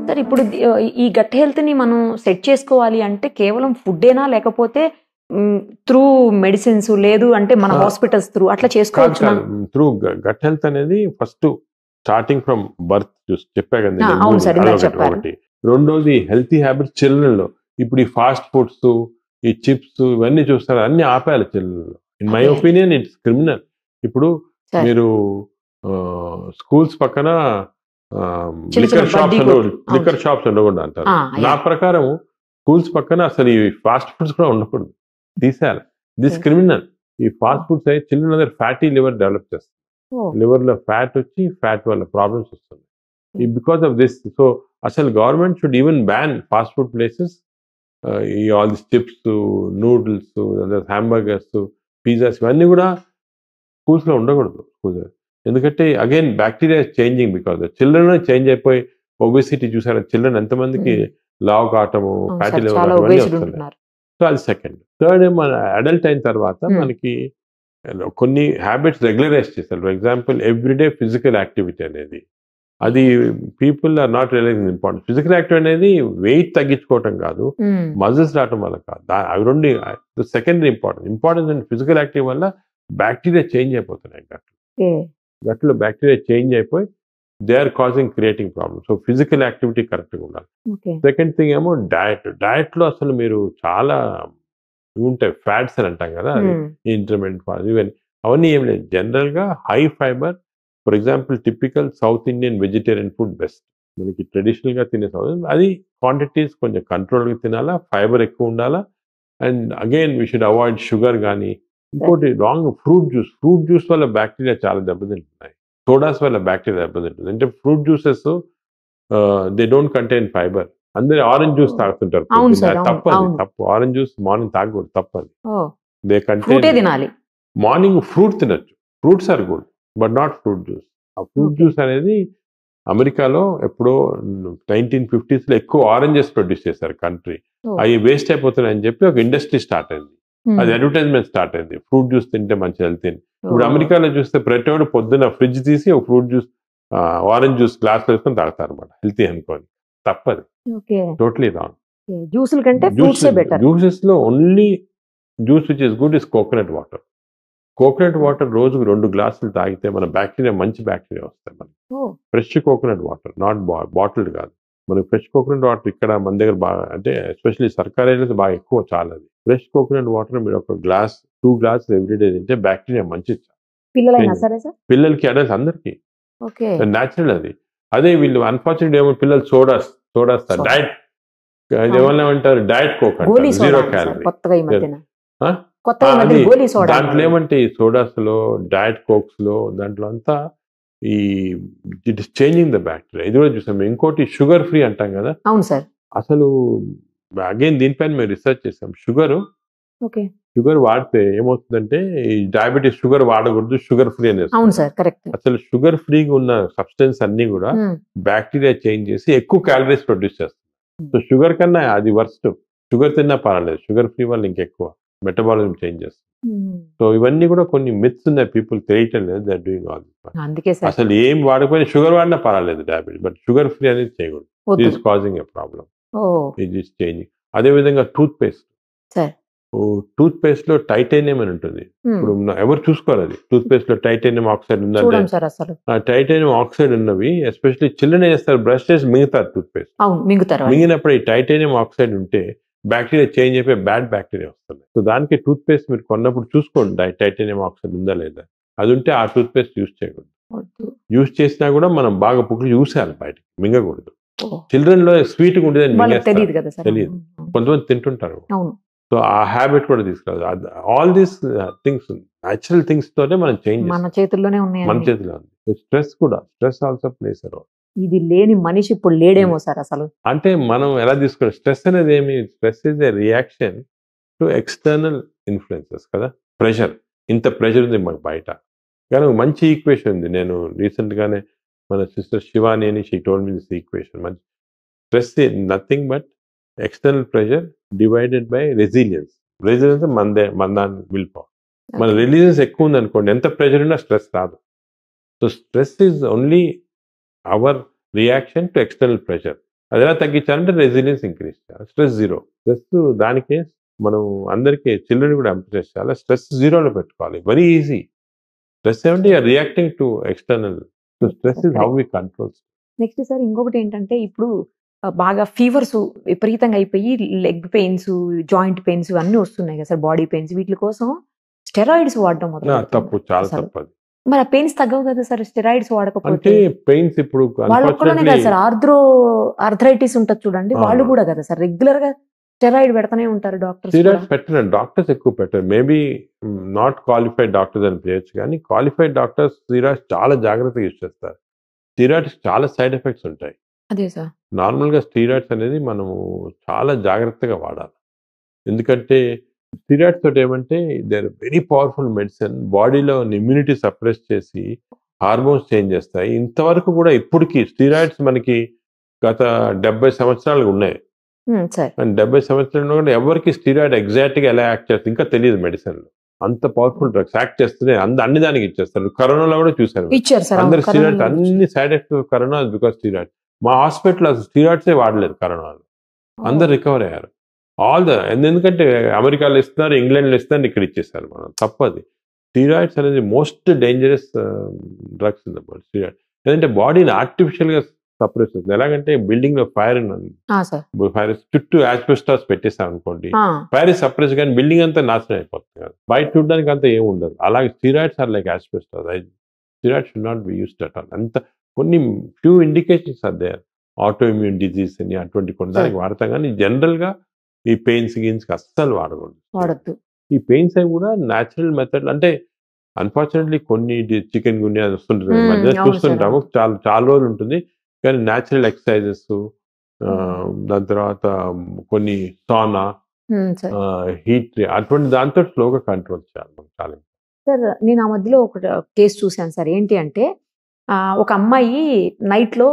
Sir ఇప్పుడు ఈ gut హెల్త్‌ని మనం సెట్ చేసుకోవాలి అంటే కేవలం ఫుడ్డేనా? లేకపోతే త్రూ మెడిసిన్స్ లేదు అంటే మన హాస్పిటల్స్ త్రూ అట్లా చేసుకోవచ్చునా? త్రూ గట్ హెల్త్ అనేది ఫస్ట్ స్టార్టింగ్ ఫ్రమ్ బర్త్ చెప్పా ఆ! కదా అవును సార్. ఇందాక చెప్పారు. ఒకటి. రెండోది హెల్తీ హ్యాబిట్స్ చిల్డ్రన్‌లో. ఇప్పుడు ఈ ఫాస్ట్ ఫుడ్స్, ఈ చిప్స్ ఇవన్నీ చూస్తారు. అన్నీ ఆపేయాలి చిల్డ్రన్‌లో. ఇన్ మై అదే. Opinion it's criminal. ఇప్పుడు సార్. మీరు స్కూల్స్ పక్కన చిన్న చిన్న బడ్డీ కొట్టు. లిక్కర్ షాప్స్ ఉండకూడదు అంటారు. ఆ! నా యాహ్! ప్రకారం స్కూల్స్ పక్కన అసలు ఈ ఫాస్ట్ ఫుడ్స్ కూడా ఉండకూడదు. తీసేయాలి. This okay. క్రిమినల్. ఈ ఫాస్ట్ ఫుడ్స్ అయితే చిల్డ్రన్ దగ్గర ఫ్యాటీ లివర్ డెవలప్ చేస్తుంది. ఓహ్! లివర్‌లో ఫ్యాట్ వచ్చి ఫ్యాట్ వల్ల ప్రాబ్లమ్స్ వస్తుంది. Hmm. Because of this. So అసలు government should even ban fast food places. ఈ all this chips, noodles, hamburgers, pizzas ఇవన్నీ కూడా స్కూల్స్‌లో ఉండకూడదు. ఎందుకంటే again bacteria is changing because children change అయిపోయి ఒబెసిటీ చూసారా చిల్డ్రన్ ఎంతమందికి లావు కావటము, అవును ఫ్యాటీ సార్. లివర్ చాలా ఇవన్నీ ఒబేస్డ్ వస్తున్నాయి. ఉంటున్నారు. సో అది సెకండ్. థర్డ్ మన అడల్ట్ అయిన తర్వాత మనకి కొన్ని హ్యాబిట్స్ రెగ్యులరైజ్ చేస్తారు. For example everyday physical activity అనేది. అది people are not realizing important. Physical activity అనేది వెయిట్ తగ్గించుకోవటం కాదు, మజిల్స్ రావటం వల్ల కాదు. అవి రెండు సెకండరీ ఇంపార్టెన్స్ అంటే ఫిజికల్ యాక్టివ్ వల్ల బ్యాక్టీరియా చేంజ్ అయిపోతున్నాయి గట్లో బ్యాక్టీరియా చేంజ్ అయిపోయి they are causing creating problem. So physical activity కరెక్ట్గా ఉండాలి. సెకండ్ థింగ్ ఏమో డయట్లో అసలు మీరు చాలా ఉంటాయి ఫ్యాట్స్ అని అంటాం కదా, ఇంటర్మీడియట్ ఫాట్స్ ఈవెన్ అవన్నీ ఏం లేదు. జనరల్గా high fibre. For example typical south Indian vegetarian food best. మనకి ట్రెడిషనల్గా తినే అది క్వాంటిటీస్ కొంచెం కంట్రోల్గా తినాలా, ఫైబర్ ఎక్కువ ఉండాలా. And again we should avoid sugar కానీ. ఇంకోటి రాంగ్ ఫ్రూట్ జ్యూస్ వల్ల బ్యాక్టీరియా చాలా దెబ్బతింటున్నాయి. సోడాస్ వల్ల బ్యాక్టీరియా దెబ్బతింటుంది. అంటే fruit juices they don't contain fibre. అందరు ఆరెంజ్ జ్యూస్ తాగుతుంటారు. తప్పు. ఆరెంజ్ జ్యూస్ మార్నింగ్ తాగకూడదు, తప్పది. దే కంటైన్ మార్నింగ్ ఫ్రూట్ తినచ్చు. Fruits are good but not fruit juice. ఆ ఫ్రూట్ జ్యూస్ అనేది అమెరికాలో ఎప్పుడో 1950s ఎక్కువ ఆరెంజెస్ ప్రొడ్యూస్ చేశారు కంట్రీ. అవి వేస్ట్ అయిపోతున్నాయని చెప్పి ఒక ఇండస్ట్రీ స్టార్ట్ అయింది. అది అడ్వర్టైజ్మెంట్ స్టార్ట్ అయింది. ఫ్రూట్ జ్యూస్ తింటే మంచి హెల్త్. ఇప్పుడు అమెరికాలో చూస్తే ప్రతివాడు పొద్దున్న ఫ్రిడ్జ్ తీసి ఒక fruit juice orange juice glass వేసుకొని తాగుతారు అనమాట, హెల్తీ అనుకోని. తప్పది. Totally wrong. జ్యూసెస్ లో only juice which is good is coconut water. Coconut water రోజుకు 2 గ్లాసులు తాగితే మన బ్యాక్టీరియా మంచి బ్యాక్టీరియా వస్తాయి మనకి. Fresh coconut water, not bottled కాదు. మనకి ఫ్రెష్ కోకోనట్ వాటర్ ఇక్కడ మన దగ్గర బాగా, అంటే ఎస్పెషల్లీ సర్కార్ ఏరియాస్ బాగా ఎక్కువ. చాలా అది ఫ్రెష్ కోకోనట్ వాటర్ మీరు ఒక గ్లాస్ 2 గ్లాసెస్ ఎవ్రీడే తింటే బ్యాక్టీరియా మంచిది. పిల్లలకి అడల్ట్స్ అందరికి న్యాచురల్ అది. అదే వీళ్ళు అన్ఫార్చునేట్ ఏమో పిల్లలు సోడాస్ డైట్ ఏమన్నామంటారు, డైట్ కోక్ అంటారు, 0 క్యాలరీ. దాంట్లో ఏమంటే ఈ సోడాస్ లో, డైట్ కోక్స్ లో, దాంట్లో అంతా ఈ it is changing the bacteria. ఇది కూడా చూసాం. ఇంకోటి షుగర్ ఫ్రీ అంటాం కదా. అవును సార్. అసలు అగైన్ దీనిపైన మేము రీసెర్చ్ చేసాం. షుగర్ వాడితే ఏమవుతుందంటే ఈ డయాబెటీస్ షుగర్ వాడకూడదు, షుగర్ ఫ్రీ అనేది. అవును సార్, కరెక్ట్. అసలు షుగర్ ఫ్రీగా ఉన్న సబ్స్టెన్స్ అన్ని కూడా బ్యాక్టీరియా చేంజ్ చేసి ఎక్కువ క్యాలరీస్ ప్రొడ్యూస్ చేస్తుంది. సో షుగర్ కన్నా అది వర్స్ట్. షుగర్ తిన్నా పర్వాలేదు, షుగర్ ఫ్రీ వల్ల ఇంకెక్కువ మెటబాలిజం చేంజ్ చేస్తుంది. సో ఇవన్నీ కూడా కొన్ని మిత్స్ ఉన్నాయి, పీపుల్ తెలియటం లేదు. They are doing all this. అసలు ఏం వాడకపోయినా షుగర్ వాడినా పర్వాలేదు డయాబెటీస్, బట్ షుగర్ ఫ్రీ అనేది చేయకూడదు. It is causing a problem. It is changing. అదే విధంగా టూత్ పేస్ట్ లో టైటానియం అని ఉంటుంది. ఇప్పుడు ఎవరు చూసుకోవాలి అది. టూత్ పేస్ట్ లో టైటానియం ఆక్సైడ్ ఉందంటే, టైటానియం ఆక్సైడ్ ఉన్నవి ఎస్పెషల్లీ చిల్డ్రన్ చేస్తారు, బ్రష్ చేసి మింగుతారు టూత్ పేస్ట్. మింగినప్పుడు ఈ టైటానియం ఆక్సైడ్ ఉంటే బ్యాక్టీరియా చేంజ్ అయిపోయి బ్యాడ్ బ్యాక్టీరియా వస్తుంది. సో దానికి టూత్ పేస్ట్ మీరు కొన్నప్పుడు చూసుకోండి టైటానియం ఆక్సైడ్ ఉందా లేదా. అది ఉంటే ఆ టూత్ పేస్ట్ యూజ్ చేయకూడదు. యూజ్ చేసినా కూడా మనం బాగా పుక్కులు చూసేయాలి, బయటకి మింగకూడదు. చిల్డ్రన్ లో స్వీట్ గా ఉండేది తెలియదు, కొంతమంది తింటుంటారు. సో ఆ హ్యాబిట్ కూడా తీసుకురాదు. All these things natural things తోనే మనం చేంజ్ మన చేతుల్లోనే ఉన్నాయి. మన చేతిలో ఉంది. Stress also plays a role. ఇది లేని మనిషి ఇప్పుడు లేడేమో సార్ అసలు. అంటే మనం ఎలా తీసుకోవాలి స్ట్రెస్ అనేది ఏమి? Stress is a reaction to external influences కదా. ప్రెషర్, ఇంత ప్రెషర్ ఉంది మాకు బయట. కానీ మంచి ఈక్వేషన్ ఉంది. నేను రీసెంట్ గానే మన సిస్టర్ శివాని అని she told me this equation. మంచి stress nothing but external pressure divided by resilience. మన విల్ పవర్. మన రెసిలియన్స్ ఎక్కువ ఉంది అనుకోండి, ఎంత ప్రెషర్ ఉన్నా స్ట్రెస్ రాదు. So stress is only our reaction to external pressure. అది ఎలా తగ్గించాలంటే రెసిలియన్స్ ఇంక్రీజ్ చేయాలి. Stress zero. స్ట్రెస్ దానికే మనం అందరికీ చిల్డ్రన్ కూడా ఎంకరేజ్ చేయాలి. స్ట్రెస్ జీరోలో పెట్టుకోవాలి. Very easy. స్ట్రెస్ ఏమంటే reacting to external. So stress is how we control. Next sir ఇంకొకటి ఏంటంటే ఇప్పుడు బాగా ఫీవర్స్ విపరీతంగా అయిపోయి లెగ్ పెయిన్స్, జాయింట్ పెయిన్స్ అన్నీ వస్తున్నాయి కదా సార్, బాడీ పెయిన్స్. వీటి కోసం స్టెరాయిడ్స్ వాడడం తప్పు, చాలా తప్పు అది. మరి ఆ పెయిన్స్ తగ్గవు కదా సార్ స్టెరాయిడ్స్ వాడకపోతే? అంటే పెయిన్స్ ఇప్పుడు వాళ్ళు ఒక్కడనే కదా సార్, ఆర్థరైటిస్ ఉంటుంది చూడండి, వాళ్ళు కూడా కదా సార్ రెగ్యులర్ గా స్టెరాయిడ్ పెడతానే ఉంటారు డాక్టర్స్. స్టెరాయిడ్స్ పెట్టరు, డాక్టర్స్ ఎక్కువ పెట్టరు. మేబీ నాట్ క్వాలిఫైడ్ డాక్టర్స్ అని చేయొచ్చు, కానీ క్వాలిఫైడ్ డాక్టర్స్ స్టెరాయిడ్స్ చాలా జాగ్రత్తగా యూజ్ చేస్తారు. స్టెరాయిడ్స్ చాలా సైడ్ ఎఫెక్ట్స్ ఉంటాయి. అదే సార్, నార్మల్గా స్టెరాయిడ్స్ అనేది మనము చాలా జాగ్రత్తగా వాడాలి. ఎందుకంటే స్టెరాయిడ్స్ తోటి ఏమంటే they are very powerful medicine. బాడీలో ఇమ్యూనిటీ సప్రెస్ చేసి హార్మోన్స్ చేంజ్ చేస్తాయి. ఇంతవరకు కూడా ఇప్పటికీ స్టెరాయిడ్స్ మనకి గత 70 సంవత్సరాలు ఉన్నాయి. అండ్ 70 సంవత్సరాలు కూడా ఎవరికి స్టెరాయిడ్ ఎగ్జాక్ట్ గా ఎలా యాక్ట్ చేస్తుంది ఇంకా తెలియదు మెడిసిన్ లో. అంత పవర్ఫుల్ డ్రగ్స్ యాక్ట్ చేస్తూనే అన్ని దానికి ఇచ్చేస్తారు. కరోనాలో కూడా చూసారు అందరు స్టెరాయిడ్స్, అన్ని side effects corona because steroid. మా హాస్పిటల్ అసలు స్టెరాయిడ్సే వాడలేదు కరోనాలో, అందరు రికవర్ అయ్యారు. ఎందుకంటే అమెరికాలో ఇస్తున్నారు, ఇంగ్లాండ్లో ఇస్తున్నారు, ఇక్కడ ఇచ్చేసారు. మనం తప్పది. స్టెరాయిడ్స్ అనేది most dangerous drugs in the world. Steroid ఎందుకంటే బాడీని ఆర్టిఫిషియల్ గా సప్రెస్ అవుతుంది. ఎలాగంటే బిల్డింగ్ లో ఫైర్ ఫైర్ చుట్టూ యాస్బెస్టాస్ పెట్టేస్తాం అనుకోండి, ఫైర్ సప్రెస్ కానీ బిల్డింగ్ అంతా నాశనం అయిపోతుంది కదా, బయట చూడడానికి అంతా ఏమి ఉండదు. అలాగే steroids are like asbestos. Steroids should not be used at all. అంత కొన్ని few indications are there, auto immune disease అని అటువంటి కొన్ని దానికి వాడతాం, కానీ జనరల్ గా ఈ పెయిన్స్ గిన్స్ అస్సలు వాడకూడదు. ఈ పెయిన్స్ అవి కూడా న్యాచురల్ మెథడ్, అంటే అన్ఫార్చునేట్లీ కొన్ని చికెన్ గున్యా వస్తుంటుంది మధ్య చూస్తుంటాము, చాలా రోజులు ఉంటుంది. కానీ న్యాచురల్ ఎక్సర్సైజెస్, దాని తర్వాత కొన్ని సానా, హీట్, అటువంటి దాంతో స్లోగా కంట్రోల్ చేయాలి. చాలా సార్ నేను ఆ మధ్యలో ఒక కేసు చూశాను సార్. ఏంటి అంటే ఒక అమ్మాయి నైట్ లో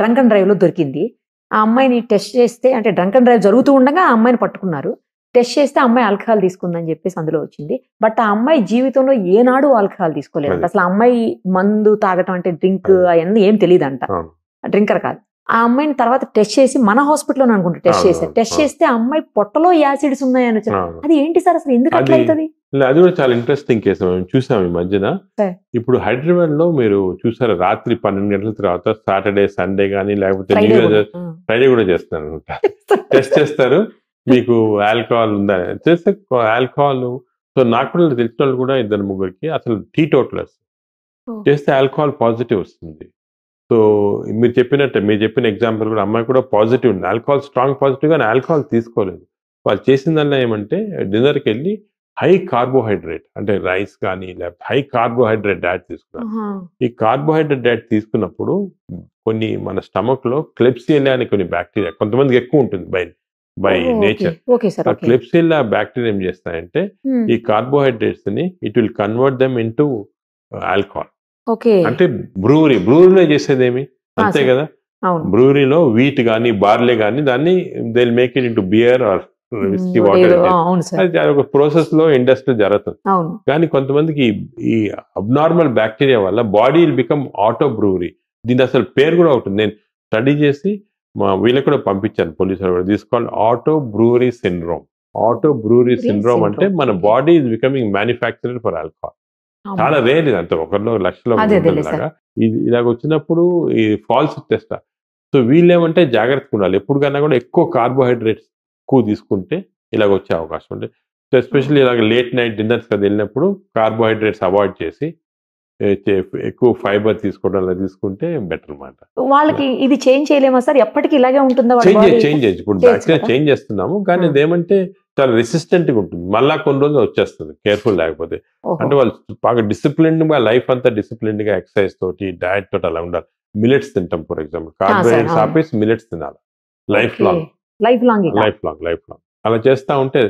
డ్రంక్ అండ్ డ్రైవ్ లో దొరికింది. ఆ అమ్మాయిని టెస్ట్ చేస్తే, అంటే డ్రంక్ అండ్ డ్రైవ్ జరుగుతూ ఉండగా ఆ అమ్మాయిని పట్టుకున్నారు. టెస్ట్ చేస్తే అమ్మాయి ఆల్కహాల్ తీసుకుందని చెప్పేసి అందులో వచ్చింది. బట్ ఆ అమ్మాయి జీవితంలో ఏనాడు ఆల్కహాల్ తీసుకోలేదు. అసలు ఆ అమ్మాయి మందు తాగటం అంటే డ్రింక్ అవన్నీ ఏం తెలియదంట, డ్రింకర్ కాదు. ఆ అమ్మాయిని తర్వాత టెస్ట్ చేసి మన హాస్పిటల్లో అనుకుంటా టెస్ట్ చేస్తే ఆ అమ్మాయి పొట్టలో యాసిడ్స్ ఉన్నాయని వచ్చారు. అది ఏంటి సార్ అసలు, ఎందుకు అట్లా అవుతుంది? అది కూడా చాలా ఇంట్రెస్టింగ్ కేసు మేము చూసాం ఈ మధ్యన. ఇప్పుడు హైదరాబాద్ లో మీరు చూసారు, రాత్రి 12 గంటల తర్వాత సాటర్డే, సండే కానీ లేకపోతే న్యూ ఇయర్, ఫ్రైడే కూడా చేస్తారు అనమాట. టెస్ట్ చేస్తారు మీకు ఆల్కహాల్ ఉందా చేస్తే ఆల్కహాల్. సో నాకు కూడా తెలిసిన వాళ్ళు కూడా 2-3 అసలు టీటోటలర్స్ చేస్తే ఆల్కహాల్ పాజిటివ్ వస్తుంది. సో మీరు చెప్పిన ఎగ్జాంపుల్ కూడా అమ్మాయి కూడా పాజిటివ్ ఉంది, ఆల్కహాల్ స్ట్రాంగ్ పాజిటివ్, కానీ ఆల్కహాల్ తీసుకోలేదు. వాళ్ళు చేసిందల్లా ఏమంటే డిన్నర్కి వెళ్ళి హై కార్బోహైడ్రేట్, అంటే రైస్ కానీ లేకపోతే హై కార్బోహైడ్రేట్ డైట్ తీసుకున్నారు. ఈ కార్బోహైడ్రేట్ డైట్ తీసుకున్నప్పుడు కొన్ని మన స్టమక్ లో క్లెప్సియల్లా అనే కొన్ని బ్యాక్టీరియా, కొంతమందికి ఎక్కువ ఉంటుంది బై నేచర్. క్లెప్సియల్లా బ్యాక్టీరియా ఏం చేస్తాయంటే ఈ కార్బోహైడ్రేట్స్ ని it will convert them into alcohol. అంటే బ్రూవరీలో చేసేదేమి అంతే కదా, బ్రూవరీలో వీట్ కానీ బార్లే కానీ దాన్ని they will make it into beer or whisky, water. ఒక ప్రాసెస్ లో ఇండస్ట్రీ జరుగుతుంది. కానీ కొంతమందికి ఈ అబ్నార్మల్ బ్యాక్టీరియా వల్ల body will become auto brewery. దీని అసలు పేరు కూడా ఉంటుంది, నేను స్టడీ చేసి మా వీళ్ళకి కూడా పంపించాను, పోలీసులు కూడా. This called auto brewery syndrome. Auto brewery syndrome అంటే మన body is becoming manufacturer for alcohol. చాలా రేర్ ఇది, అంత 1,00,000 లాగా ఇలాగ వచ్చినప్పుడు ఈ ఫాల్స్ టెస్ట్. సో వీళ్ళేమంటే జాగ్రత్తగా ఉండాలి, ఎప్పుడు కన్నా కూడా ఎక్కువ కార్బోహైడ్రేట్స్ ఎక్కువ తీసుకుంటే ఇలాగ వచ్చే అవకాశం ఉంటుంది. సో ఎస్పెషల్లీ ఇలాగ లేట్ నైట్ డిన్నర్స్ కదా వెళ్ళినప్పుడు కార్బోహైడ్రేట్స్ అవాయిడ్ చేసి ఎక్కువ ఫైబర్ తీసుకోవడం అలా తీసుకుంటే బెటర్ అన్నమాట. వాళ్ళకి ఇది చేంజ్ చేయలేమా సార్, ఎప్పటికీ ఇలాగే ఉంటుందా? చేంజ్ ఇప్పుడు బ్యాక్టీరియా చేంజ్ చేస్తున్నాము, కానీ ఇదేమంటే చాలా రెసిస్టెంట్ గా ఉంటుంది, మళ్ళా కొన్ని రోజులు వచ్చేస్తుంది కేర్ఫుల్ లేకపోతే. అంటే వాళ్ళు బాగా డిసిప్లిన్డ్ గా లైఫ్ అంతా డిసిప్లిన్డ్ గా ఎక్సర్సైజ్ తోటి డైట్ తోటి అలా ఉండాలి. మిలెట్స్ తింటాం ఫర్ ఎగ్జాంపుల్, కార్బోహైడ్రేట్స్ ఆపేసి మిలెట్స్ తినాలి లైఫ్ లాంగ్ అలా చేస్తా ఉంటే.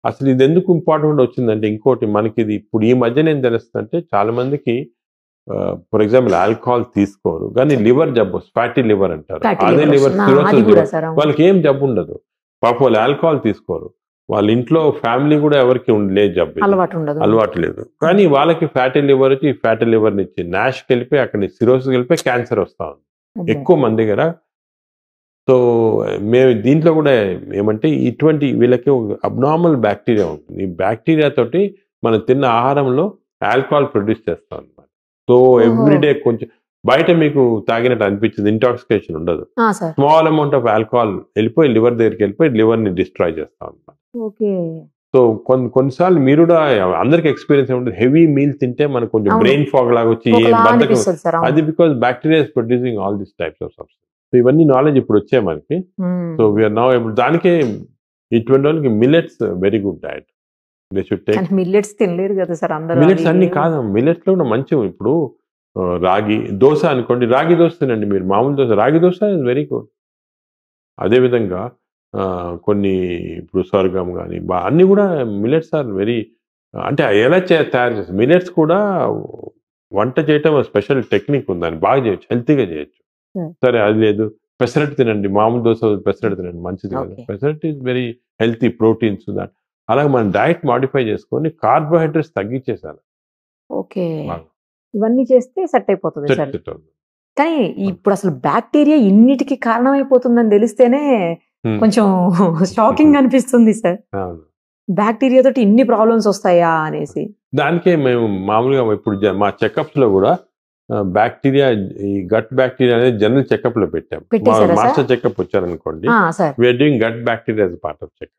అసలు ఇది ఎందుకు ఇంపార్టెంట్ వచ్చిందంటే ఇంకోటి మనకి ఇది ఇప్పుడు ఈ మధ్యన ఏం తెలుస్తుందంటే చాలా మందికి ఫర్ ఎగ్జాంపుల్ ఆల్కహాల్ తీసుకోరు కానీ లివర్ జబ్బు, ఫ్యాటీ లివర్ అంటారు, అదే లివర్ సిరోసిస్, వాళ్ళకి ఏం జబ్బు ఉండదు పాపం, వాళ్ళు ఆల్కహాల్ తీసుకోరు, వాళ్ళ ఇంట్లో ఫ్యామిలీ కూడా ఎవరికి లేదు జబ్బు, అలవాటు లేదు, కానీ వాళ్ళకి ఫ్యాటీ లివర్ వచ్చి ఫ్యాటీ లివర్ నుంచి నాష్కి వెళ్ళిపోయి అక్కడ సిరోసిస్ వెళ్ళిపోయి క్యాన్సర్ వస్తా ఉంది ఎక్కువ మంది దగ్గర. సో మేము దీంట్లో కూడా ఏమంటే ఇటువంటి వీళ్ళకి ఒక అబ్నార్మల్ బ్యాక్టీరియా ఉంటుంది. ఈ బ్యాక్టీరియా తోటి మనం తిన్న ఆహారంలో ఆల్కహాల్ ప్రొడ్యూస్ చేస్తాం అనమాట. సో ఎవ్రీడే కొంచెం బయట మీకు తాగినట్టు అనిపించింది, ఇంటాక్సికేషన్ ఉండదు. Sir small amount of alcohol వెళ్ళిపోయి లివర్ దగ్గరికి వెళ్ళిపోయి లివర్ని డిస్ట్రాయ్ చేస్తాం అనమాట. ఓకే సో కొన్నిసార్లు మీరు కూడా అందరికి ఎక్స్పీరియన్స్ ఉంటుంది, హెవీ మీల్ తింటే మనకు కొంచెం అవును. బ్రెయిన్ ఫాగ్ లాగా వచ్చి ఒకలా బద్ధకం. అనిపిస్తుంది సార్ అవును. అది because bacteria is producing all this types of substance. So ఇవన్నీ నాలెడ్జ్ ఇప్పుడు వచ్చాయి మనకి. సో వీఆర్ నౌ ఏబుల్, దానికే ఇటువంటి వాళ్ళకి millets very good diet. They should take. కానీ మిల్లెట్స్ తినలేరు కదా సార్ అందరూ. మిల్లెట్స్ అది అన్ని కాదు, మిల్లెట్స్ లో కూడా మంచివి. ఇప్పుడు రాగి దోశ అనుకోండి, రాగి దోశ తినండి మీరు, మామూలు దోశ, రాగి దోశ ఇస్ వెరీ గుడ్. అదేవిధంగా కొన్ని ఇప్పుడు స్వర్గం కానీ అన్నీ కూడా మిల్లెట్స్ ఆర్ వెరీ, అంటే ఎలా తయారు చేస్తారు మిల్లెట్స్ కూడా వంట చేయటం స్పెషల్ టెక్నిక్ ఉంది, దాన్ని బాగా చేయొచ్చు, హెల్తీగా చేయొచ్చు. సరే అది లేదు, పెసరట్టు తినండి, మామూలు దోశ పెసరట్టు తినండి, మంచిది కదా. Okay. Pesarattu is very healthy, proteins that. అలాగే మన డైట్ మాడిఫై చేసుకొని కార్బోహైడ్రేట్స్ తగ్గించేసాను. ఓకే ఇవన్నీ చేస్తే సెట్ అయిపోతుంది సార్. కానీ ఇప్పుడు అసలు బ్యాక్టీరియా ఇన్నిటికి కారణమైపోతుందని తెలిస్తేనే కొంచెం షాకింగ్ అనిపిస్తుంది సార్. బ్యాక్టీరియా తోటి ఇన్ని ప్రాబ్లమ్స్ వస్తాయా అనేసి. దానికే మేము మామూలుగా ఇప్పుడు మా చెకప్స్ లో కూడా బ్యాక్టీరియా, ఈ గట్ బ్యాక్టీరియా అనేది జనరల్ చెకప్ లో పెట్టాం. పెట్టేశారా సార్? మాస్టర్ చెకప్ వచ్చారనుకోండి, sir we are doing gut bacteria as part of checkup.